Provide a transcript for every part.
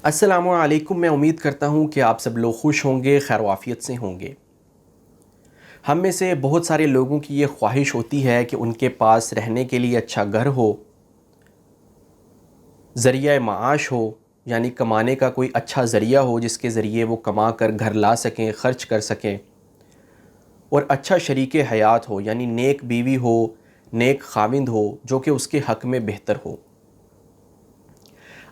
السلام علیکم۔ میں امید کرتا ہوں کہ آپ سب لوگ خوش ہوں گے، خیر و عافیت سے ہوں گے۔ ہم میں سے بہت سارے لوگوں کی یہ خواہش ہوتی ہے کہ ان کے پاس رہنے کے لیے اچھا گھر ہو، ذریعہ معاش ہو، یعنی کمانے کا کوئی اچھا ذریعہ ہو جس کے ذریعے وہ کما کر گھر لا سکیں، خرچ کر سکیں، اور اچھا شریک حیات ہو، یعنی نیک بیوی ہو، نیک خاوند ہو جو کہ اس کے حق میں بہتر ہو۔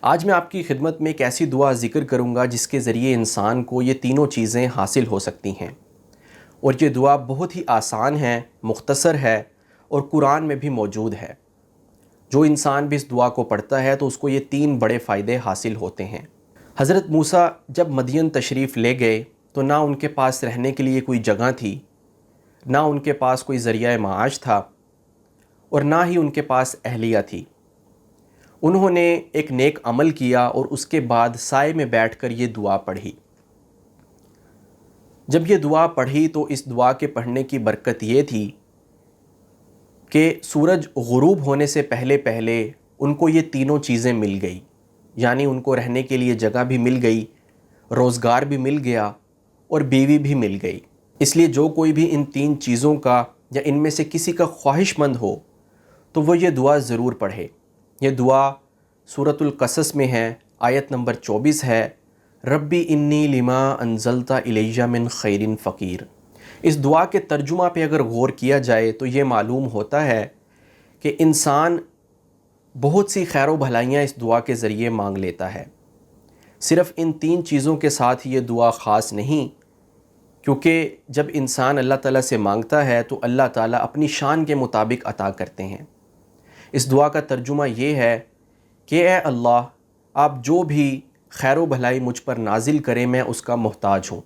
آج میں آپ کی خدمت میں ایک ایسی دعا ذکر کروں گا جس کے ذریعے انسان کو یہ تینوں چیزیں حاصل ہو سکتی ہیں، اور یہ دعا بہت ہی آسان ہے، مختصر ہے، اور قرآن میں بھی موجود ہے۔ جو انسان بھی اس دعا کو پڑھتا ہے تو اس کو یہ تین بڑے فائدے حاصل ہوتے ہیں۔ حضرت موسیٰ جب مدین تشریف لے گئے تو نہ ان کے پاس رہنے کے لیے کوئی جگہ تھی، نہ ان کے پاس کوئی ذریعہ معاش تھا، اور نہ ہی ان کے پاس اہلیہ تھی۔ انہوں نے ایک نیک عمل کیا اور اس کے بعد سائے میں بیٹھ کر یہ دعا پڑھی۔ جب یہ دعا پڑھی تو اس دعا کے پڑھنے کی برکت یہ تھی کہ سورج غروب ہونے سے پہلے پہلے ان کو یہ تینوں چیزیں مل گئی، یعنی ان کو رہنے کے لیے جگہ بھی مل گئی، روزگار بھی مل گیا، اور بیوی بھی مل گئی۔ اس لیے جو کوئی بھی ان تین چیزوں کا یا ان میں سے کسی کا خواہش مند ہو تو وہ یہ دعا ضرور پڑھے۔ یہ دعا سورۃ القصص میں ہے، آیت نمبر 24 ہے، ربی انی لما انزلت الی من خیر فقیر۔ اس دعا کے ترجمہ پہ اگر غور کیا جائے تو یہ معلوم ہوتا ہے کہ انسان بہت سی خیر و بھلائیاں اس دعا کے ذریعے مانگ لیتا ہے۔ صرف ان تین چیزوں کے ساتھ یہ دعا خاص نہیں، کیونکہ جب انسان اللہ تعالیٰ سے مانگتا ہے تو اللہ تعالیٰ اپنی شان کے مطابق عطا کرتے ہیں۔ اس دعا کا ترجمہ یہ ہے کہ اے اللہ، آپ جو بھی خیر و بھلائی مجھ پر نازل کریں میں اس کا محتاج ہوں۔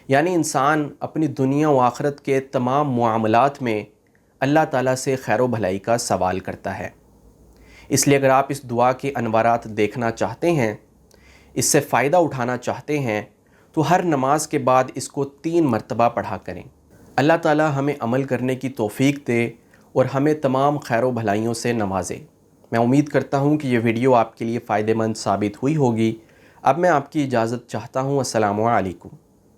یعنی انسان اپنی دنیا و آخرت کے تمام معاملات میں اللہ تعالیٰ سے خیر و بھلائی کا سوال کرتا ہے۔ اس لیے اگر آپ اس دعا کے انوارات دیکھنا چاہتے ہیں، اس سے فائدہ اٹھانا چاہتے ہیں، تو ہر نماز کے بعد اس کو 3 مرتبہ پڑھا کریں۔ اللہ تعالیٰ ہمیں عمل کرنے کی توفیق دے اور ہمیں تمام خیر و بھلائیوں سے نوازے۔ میں امید کرتا ہوں کہ یہ ویڈیو آپ کے لیے فائدہ مند ثابت ہوئی ہوگی۔ اب میں آپ کی اجازت چاہتا ہوں۔ السلام علیکم۔